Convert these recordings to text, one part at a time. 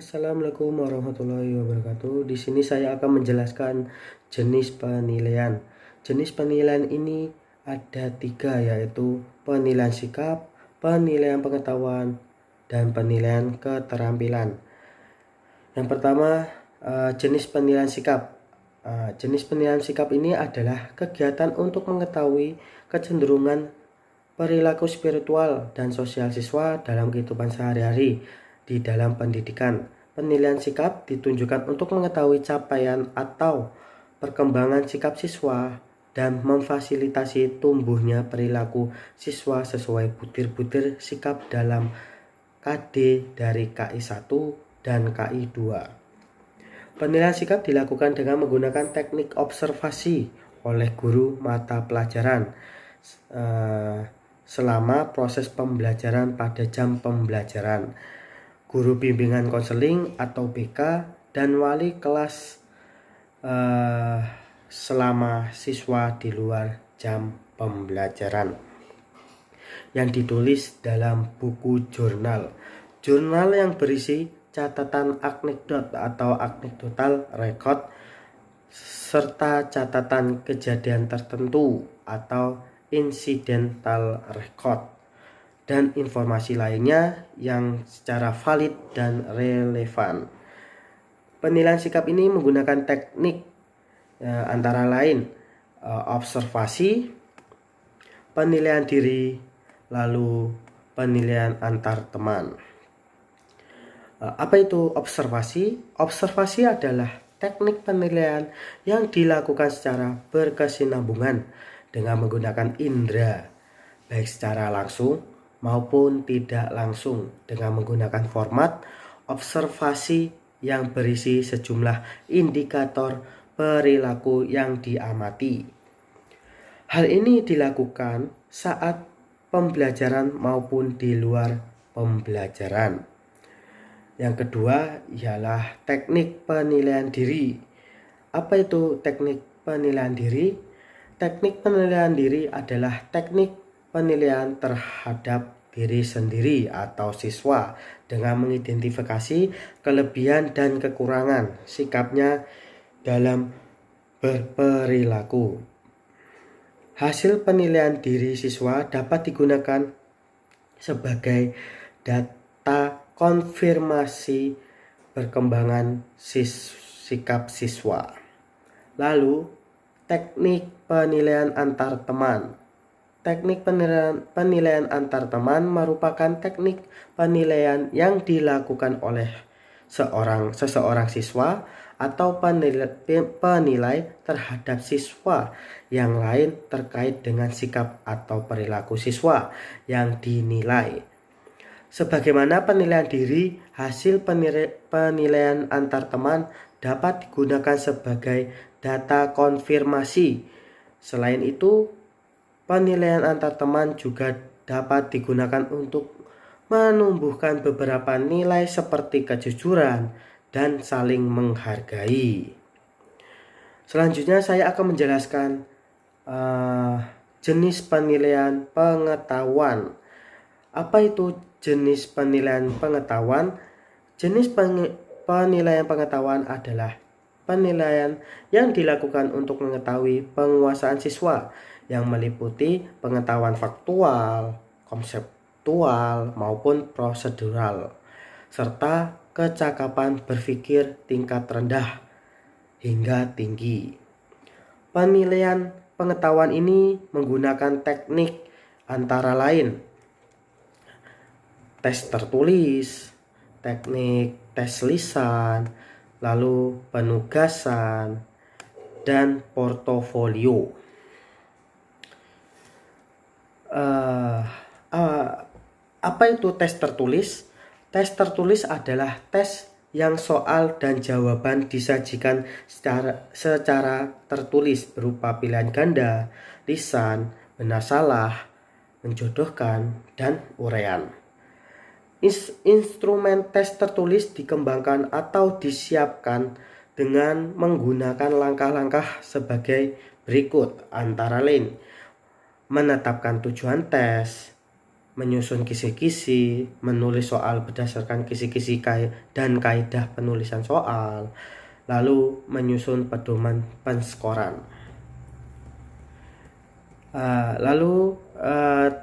Assalamualaikum warahmatullahi wabarakatuh. Di sini saya akan menjelaskan jenis penilaian. Jenis penilaian ini ada 3, yaitu penilaian sikap, penilaian pengetahuan, dan penilaian keterampilan. Yang pertama, jenis penilaian sikap. Jenis penilaian sikap ini adalah kegiatan untuk mengetahui kecenderungan perilaku spiritual dan sosial siswa dalam kehidupan sehari-hari di dalam pendidikan. Penilaian sikap ditunjukkan untuk mengetahui capaian atau perkembangan sikap siswa dan memfasilitasi tumbuhnya perilaku siswa sesuai butir-butir sikap dalam KD dari KI 1 dan KI 2. Penilaian sikap dilakukan dengan menggunakan teknik observasi oleh guru mata pelajaran selama proses pembelajaran pada jam pembelajaran, guru bimbingan konseling atau BK, dan wali kelas selama siswa di luar jam pembelajaran, yang ditulis dalam buku jurnal. Jurnal yang berisi catatan anekdot atau anekdotal record serta catatan kejadian tertentu atau incidental record dan informasi lainnya yang secara valid dan relevan. Penilaian sikap ini menggunakan teknik antara lain observasi, penilaian diri, lalu penilaian antar teman. Apa itu observasi? Observasi adalah teknik penilaian yang dilakukan secara berkesinambungan dengan menggunakan indera, baik secara langsung maupun tidak langsung, dengan menggunakan format observasi yang berisi sejumlah indikator perilaku yang diamati. Hal ini dilakukan saat pembelajaran maupun di luar pembelajaran. Yang kedua ialah teknik penilaian diri. Apa itu teknik penilaian diri? Teknik penilaian diri adalah teknik penilaian terhadap diri sendiri atau siswa dengan mengidentifikasi kelebihan dan kekurangan sikapnya dalam berperilaku. Hasil penilaian diri siswa dapat digunakan sebagai data konfirmasi perkembangan sikap siswa. Lalu, teknik penilaian antar teman. Teknik penilaian antar teman merupakan teknik penilaian yang dilakukan oleh seseorang siswa atau penilai terhadap siswa yang lain terkait dengan sikap atau perilaku siswa yang dinilai. Sebagaimana penilaian diri, hasil penilaian antar teman dapat digunakan sebagai data konfirmasi. Selain itu, penilaian antar teman juga dapat digunakan untuk menumbuhkan beberapa nilai seperti kejujuran dan saling menghargai. Selanjutnya saya akan menjelaskan jenis penilaian pengetahuan. Apa itu jenis penilaian pengetahuan? Jenis penilaian pengetahuan adalah penilaian yang dilakukan untuk mengetahui penguasaan siswa yang meliputi pengetahuan faktual, konseptual, maupun prosedural, serta kecakapan berpikir tingkat rendah hingga tinggi. Penilaian pengetahuan ini menggunakan teknik antara lain tes tertulis, teknik tes lisan, lalu penugasan, dan portofolio. Apa itu tes tertulis? Tes tertulis adalah tes yang soal dan jawaban disajikan secara tertulis berupa pilihan ganda, lisan, benar salah, menjodohkan, dan uraian. Instrumen tes tertulis dikembangkan atau disiapkan dengan menggunakan langkah-langkah sebagai berikut, antara lain menetapkan tujuan tes, menyusun kisi-kisi, menulis soal berdasarkan kisi-kisi dan kaidah penulisan soal, lalu menyusun pedoman penskoran.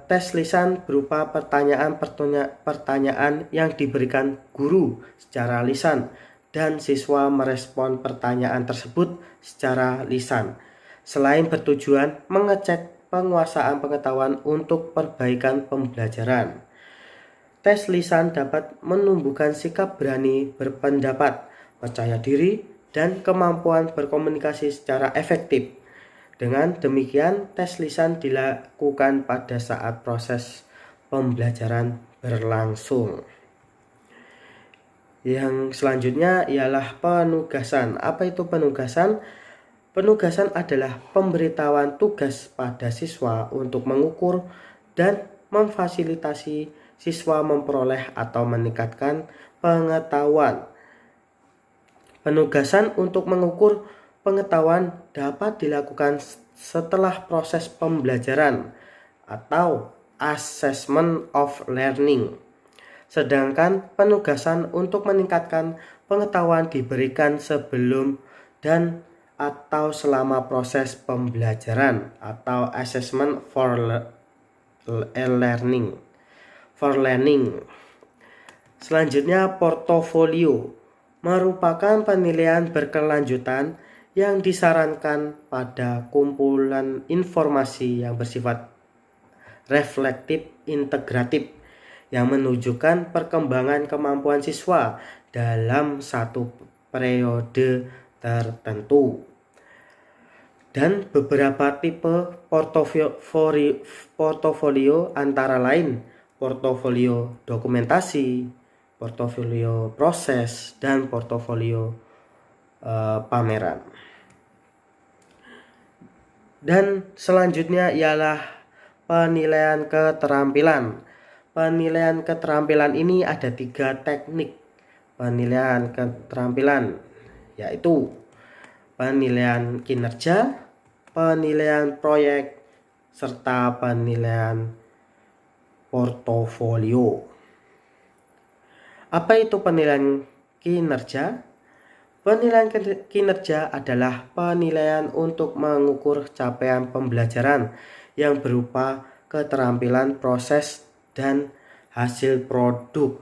Tes lisan berupa pertanyaan yang diberikan guru secara lisan dan siswa merespon pertanyaan tersebut secara lisan. Selain bertujuan mengecek penguasaan pengetahuan untuk perbaikan pembelajaran. Tes lisan dapat menumbuhkan sikap berani berpendapat, percaya diri, dan kemampuan berkomunikasi secara efektif. Dengan demikian, tes lisan dilakukan pada saat proses pembelajaran berlangsung. Yang selanjutnya ialah penugasan. Apa itu penugasan? Penugasan adalah pemberitahuan tugas pada siswa untuk mengukur dan memfasilitasi siswa memperoleh atau meningkatkan pengetahuan. Penugasan untuk mengukur pengetahuan dapat dilakukan setelah proses pembelajaran atau assessment of learning. Sedangkan penugasan untuk meningkatkan pengetahuan diberikan sebelum dan atau selama proses pembelajaran atau assessment for learning. Selanjutnya, portofolio merupakan penilaian berkelanjutan yang disarankan pada kumpulan informasi yang bersifat reflektif integratif yang menunjukkan perkembangan kemampuan siswa dalam satu periode tertentu. Dan beberapa tipe portofolio antara lain portofolio dokumentasi, portofolio proses, dan portofolio pameran. Dan selanjutnya ialah penilaian keterampilan. Penilaian keterampilan ini ada 3 teknik penilaian keterampilan, yaitu penilaian kinerja, penilaian proyek, serta penilaian portofolio. Apa itu penilaian kinerja? Penilaian kinerja adalah penilaian untuk mengukur capaian pembelajaran yang berupa keterampilan proses dan hasil produk.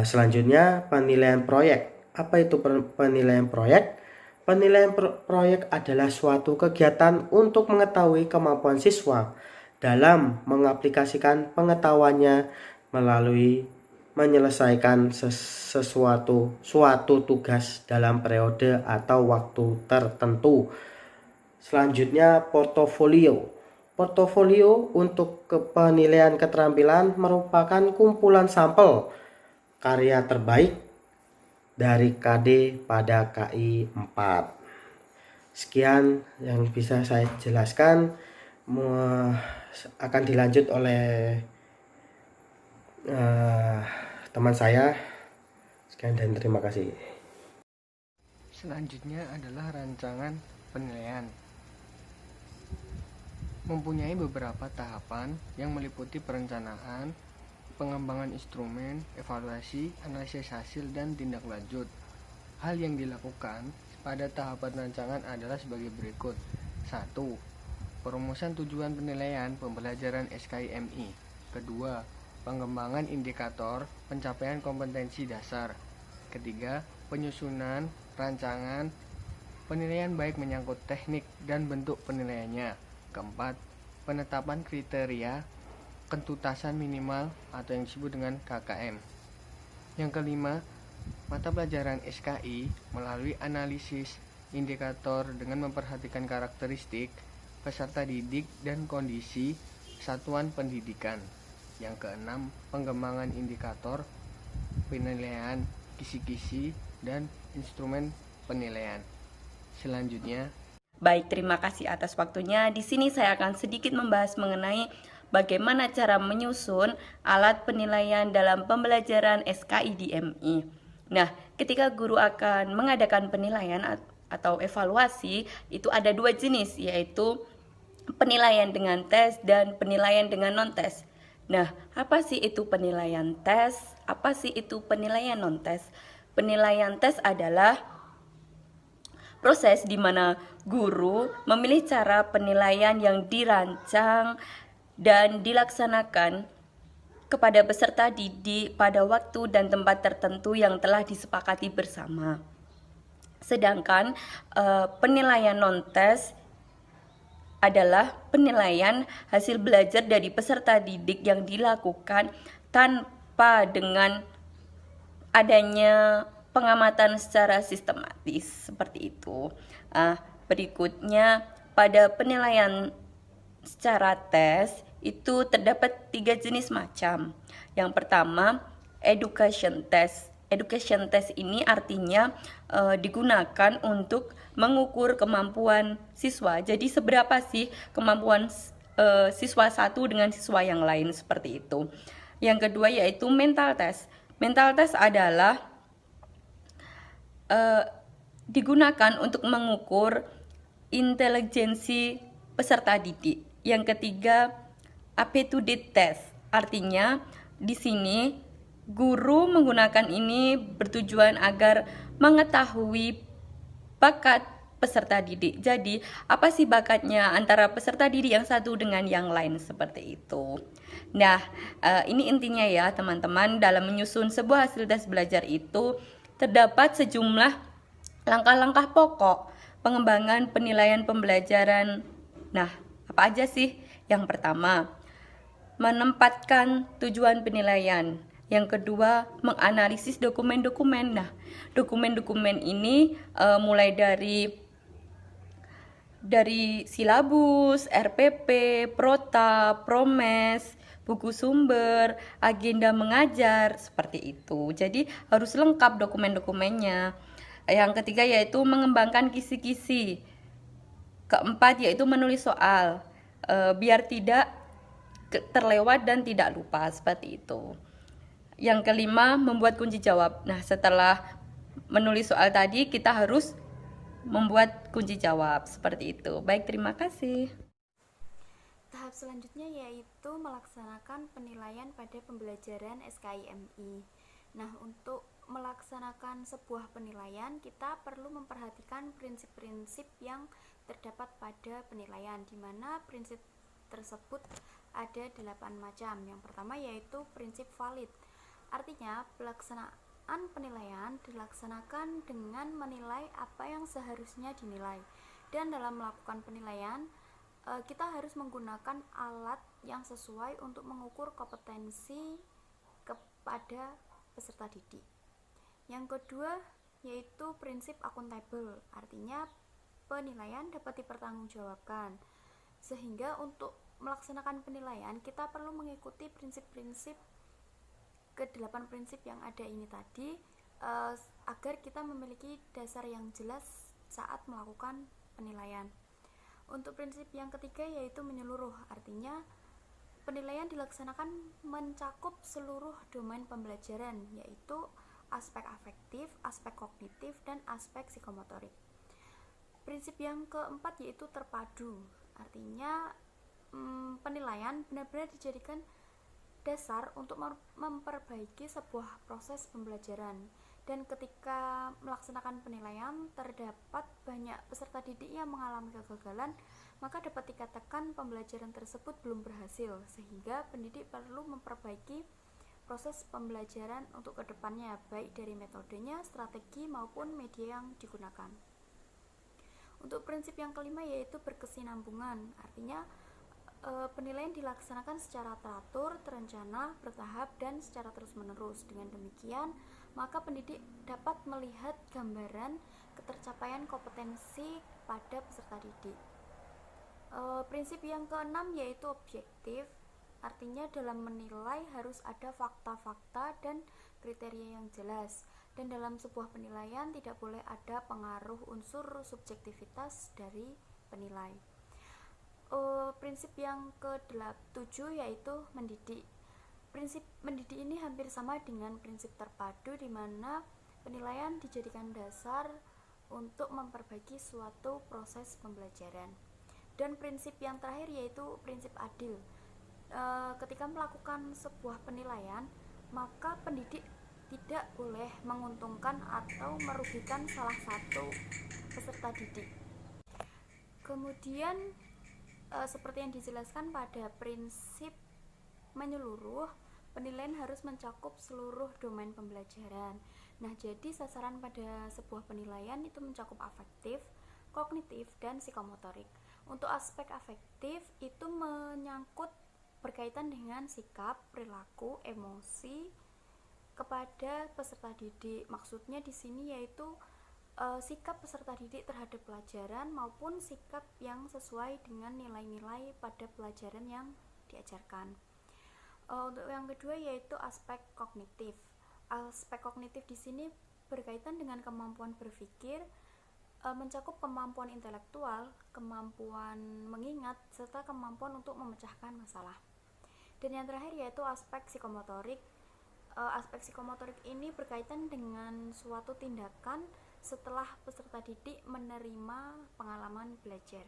Selanjutnya penilaian proyek. Apa itu penilaian proyek? Penilaian proyek adalah suatu kegiatan untuk mengetahui kemampuan siswa dalam mengaplikasikan pengetahuannya melalui menyelesaikan suatu tugas dalam periode atau waktu tertentu. Selanjutnya portofolio. Portofolio untuk penilaian keterampilan merupakan kumpulan sampel karya terbaik dari KD pada KI 4. Sekian yang bisa saya jelaskan, akan dilanjut oleh teman saya. Sekian dan terima kasih. Selanjutnya adalah rancangan penilaian. Mempunyai beberapa tahapan yang meliputi perencanaan, pengembangan instrumen, evaluasi, analisis hasil, dan tindak lanjut. Hal yang dilakukan pada tahapan rancangan adalah sebagai berikut. 1. Perumusan tujuan penilaian pembelajaran SKIMI. 2. Pengembangan indikator pencapaian kompetensi dasar. 3. Penyusunan rancangan penilaian baik menyangkut teknik dan bentuk penilaiannya. 4. Penetapan kriteria kentuntasan minimal atau yang disebut dengan KKM. Yang kelima, mata pelajaran SKI melalui analisis indikator dengan memperhatikan karakteristik peserta didik dan kondisi satuan pendidikan. Yang keenam, pengembangan indikator penilaian kisi-kisi dan instrumen penilaian. Selanjutnya, baik, terima kasih atas waktunya. Di sini saya akan sedikit membahas mengenai bagaimana cara menyusun alat penilaian dalam pembelajaran SKIDMI. Nah, ketika guru akan mengadakan penilaian atau evaluasi, itu ada 2 jenis, yaitu penilaian dengan tes dan penilaian dengan non-tes. Nah, apa sih itu penilaian tes? Apa sih itu penilaian non-tes? Penilaian tes adalah proses di mana guru memilih cara penilaian yang dirancang dan dilaksanakan kepada peserta didik pada waktu dan tempat tertentu yang telah disepakati bersama. Sedangkan penilaian non-tes adalah penilaian hasil belajar dari peserta didik yang dilakukan tanpa dengan adanya pengamatan secara sistematis seperti itu. Berikutnya, pada penilaian secara tes itu terdapat 3 jenis macam. Yang pertama, education test. Education test ini artinya digunakan untuk mengukur kemampuan siswa. Jadi seberapa sih kemampuan siswa satu dengan siswa yang lain, seperti itu. Yang kedua yaitu mental test. Mental test adalah digunakan untuk mengukur intelijensi peserta didik. Yang ketiga, aptitude test. Artinya di sini guru menggunakan ini bertujuan agar mengetahui bakat peserta didik. Jadi, apa sih bakatnya antara peserta didik yang satu dengan yang lain, seperti itu. Nah, ini intinya ya teman-teman, dalam menyusun sebuah hasil tes belajar itu terdapat sejumlah langkah-langkah pokok pengembangan penilaian pembelajaran. Nah, apa aja sih? Yang pertama, menempatkan tujuan penilaian. Yang kedua, menganalisis dokumen-dokumen. Nah, dokumen-dokumen ini mulai dari silabus, RPP, Prota, Promes, buku sumber, agenda mengajar, seperti itu. Jadi harus lengkap dokumen-dokumennya. Yang ketiga yaitu mengembangkan kisi-kisi. Keempat yaitu menulis soal, biar tidak terlewat dan tidak lupa, seperti itu. Yang kelima, membuat kunci jawab. Nah, setelah menulis soal tadi, kita harus membuat kunci jawab, seperti itu. Baik, terima kasih. Tahap selanjutnya yaitu melaksanakan penilaian pada pembelajaran SKIMI. Nah, untuk melaksanakan sebuah penilaian, kita perlu memperhatikan prinsip-prinsip yang terdapat pada penilaian, di mana prinsip tersebut ada 8 macam. Yang pertama yaitu prinsip valid. Artinya, pelaksanaan penilaian dilaksanakan dengan menilai apa yang seharusnya dinilai. Dan dalam melakukan penilaian, kita harus menggunakan alat yang sesuai untuk mengukur kompetensi kepada peserta didik. Yang kedua yaitu prinsip akuntabel. Artinya, penilaian dapat dipertanggungjawabkan. Sehingga untuk melaksanakan penilaian, kita perlu mengikuti prinsip-prinsip ke-8 prinsip yang ada ini tadi, agar kita memiliki dasar yang jelas saat melakukan penilaian. Untuk prinsip yang ketiga yaitu menyeluruh. Artinya, penilaian dilaksanakan mencakup seluruh domain pembelajaran, yaitu aspek afektif, aspek kognitif, dan aspek psikomotorik. Prinsip yang keempat yaitu terpadu. Artinya, penilaian benar-benar dijadikan dasar untuk memperbaiki sebuah proses pembelajaran. Dan ketika melaksanakan penilaian terdapat banyak peserta didik yang mengalami kegagalan, maka dapat dikatakan pembelajaran tersebut belum berhasil, sehingga pendidik perlu memperbaiki proses pembelajaran untuk kedepannya, baik dari metodenya, strategi, maupun media yang digunakan. Untuk prinsip yang kelima yaitu berkesinambungan. Artinya, penilaian dilaksanakan secara teratur, terencana, bertahap, dan secara terus-menerus. Dengan demikian, maka pendidik dapat melihat gambaran ketercapaian kompetensi pada peserta didik. Prinsip yang keenam yaitu objektif. Artinya, dalam menilai harus ada fakta-fakta dan kriteria yang jelas. Dan dalam sebuah penilaian tidak boleh ada pengaruh unsur subjektivitas dari penilai. Prinsip yang ke-7 yaitu mendidik. Prinsip mendidik ini hampir sama dengan prinsip terpadu, di mana penilaian dijadikan dasar untuk memperbaiki suatu proses pembelajaran. Dan prinsip yang terakhir yaitu prinsip adil. ketika melakukan sebuah penilaian, maka pendidik tidak boleh menguntungkan atau merugikan salah satu peserta didik. Kemudian seperti yang dijelaskan pada prinsip menyeluruh, penilaian harus mencakup seluruh domain pembelajaran. Nah, jadi sasaran pada sebuah penilaian itu mencakup afektif, kognitif, dan psikomotorik. Untuk aspek afektif itu menyangkut berkaitan dengan sikap, perilaku, emosi kepada peserta didik. Maksudnya di sini yaitu sikap peserta didik terhadap pelajaran maupun sikap yang sesuai dengan nilai-nilai pada pelajaran yang diajarkan. Untuk yang kedua yaitu aspek kognitif. Aspek kognitif di sini berkaitan dengan kemampuan berpikir, mencakup kemampuan intelektual, kemampuan mengingat, serta kemampuan untuk memecahkan masalah. Dan yang terakhir yaitu aspek psikomotorik. Aspek psikomotorik ini berkaitan dengan suatu tindakan setelah peserta didik menerima pengalaman belajar.